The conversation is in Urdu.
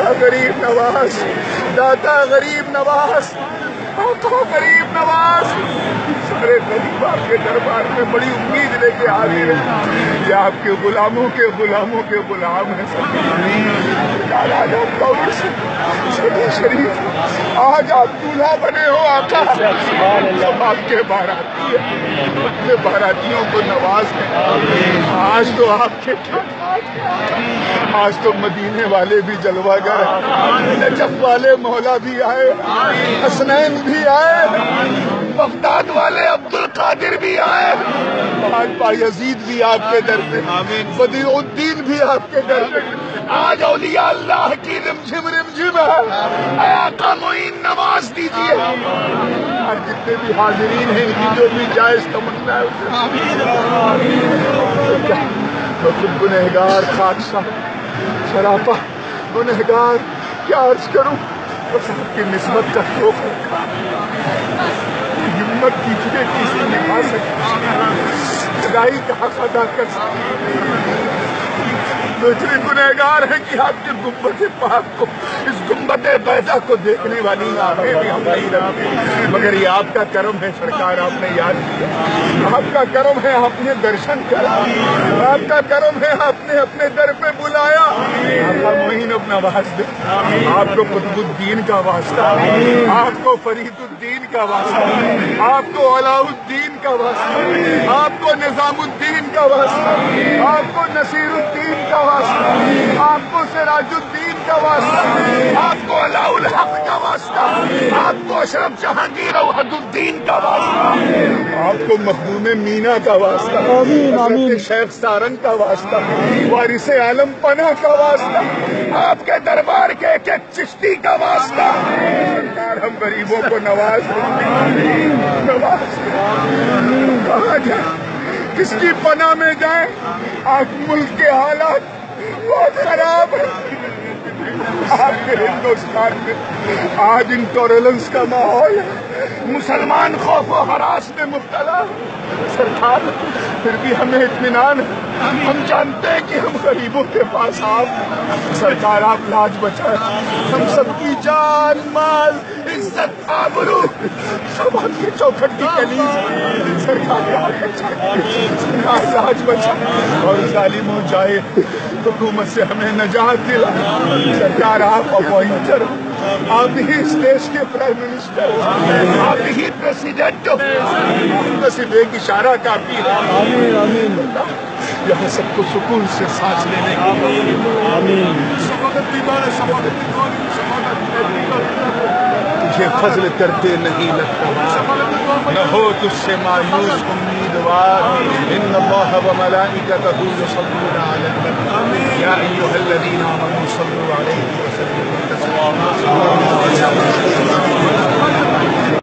داتا غریب نواز، داتا غریب نواز، آقا غریب نواز، سارے غریب آپ کے دربار میں بڑی امید لے کے حاضر ہیں، یہ آپ کے غلاموں کے غلاموں کے غلام ہیں۔ شریف آج آپ دولہا بنے ہو آقا، سب آپ کے باراتی ہیں، اپنے باراتیوں کو نواز دیں۔ آج تو آپ کے آج تو مدینے والے بھی جلوہ گر ہیں، نجف والے مولا بھی آئے، حسنین بھی آئے، بغداد والے عبد القادر بھی آئے، آج بایزید بھی آپ کے در پہ، بدیع الدین بھی آپ کے در پہ، آج اولیاء اللہ کی رمجھم رمجھم ہے۔ اے آقا معین نواز دیجیے، آج جتنے بھی حاضرین ہیں ان کی جو بھی جائز تمنا ہے تو خود گنہگار خاکسار سراپا گنہگار کیا عرض کروں، بس آپ کی نسبت کا شوق رکھا، ہمت کیجیے کسی نبھا سکتے، خدائی کا حق ادا کر سکتے، تو اتنے گنہگار ہیں کہ آپ کے گنبد پاک کو، اس گنبد بیضا کو دیکھنے والی آنکھیں بھی ہم نہیں رکھتے، مگر یہ آپ کا کرم ہے سرکار، آپ نے یاد کیا، آپ کا کرم ہے آپ نے درشن کرا، آپ کا کرم ہے آپ نے اپنے در پہ بلایا۔ آقا معین اب نواز دے، آپ کو قطب الدین کا واسطہ، آپ کو فرید الدین کا واسطہ، آپ کو علاء الدین کا واسطہ، آپ کو نظام الدین کا واسطہ، آپ کو نصیر الدین کا واسطہ، آپ کو سراج الدین کا واسطہ، آپ کو علاء الحق کا واسطہ، آپ کو اشرف جہانگیر اوحد الدین کا واسطہ، آپ کو مخدوم مینا کا واسطہ، حضرت شیخ سارنگ کا واسطہ، وارث عالم پناہ کا واسطہ، آپ کے دربار کے ایک ایک چشتی کا واسطہ، سرکار ہم غریبوں کو نواز نواز کہاں جائیں، کس کی پناہ میں جائیں، آج ملک کے حالات بہت خراب ہیں، آپ کے ہندوستان میں آج انٹالرنس کا ماحول ہے، مسلمان خوف و ہراس میں مبتلا، سرکار پھر بھی ہمیں اطمینان ہے، ہم جانتے ہیں کہ ہم غریبوں کے پاس آپ، سرکار آپ لاج بچائیں، ہم سب کی جان مال عزت آبرو سب آپ کی چوکھٹ کی کنیز، سرکار لاج بچائیں، سرکار لاج بچائیں، اور ظالموں جائے حکومت سے ہمیں نجات دلا، سرکار آپ اپوائنٹر، آپ ہی اس دیش کے پرائم منسٹر، آپ ہی پریسیڈنٹ، بس ایک اشارہ کافی ہے، یہاں سب کو سکون سے سانس لینے کی، تجھے فضل کرتے نہیں لگتا، نہ ہو تجھ سے مایوس امیدوار، ان اللہ و ملائکتہ یصلون علی النبی یا ایھا الذین آمنوا صلوا علیہ وسلموا تسلیما۔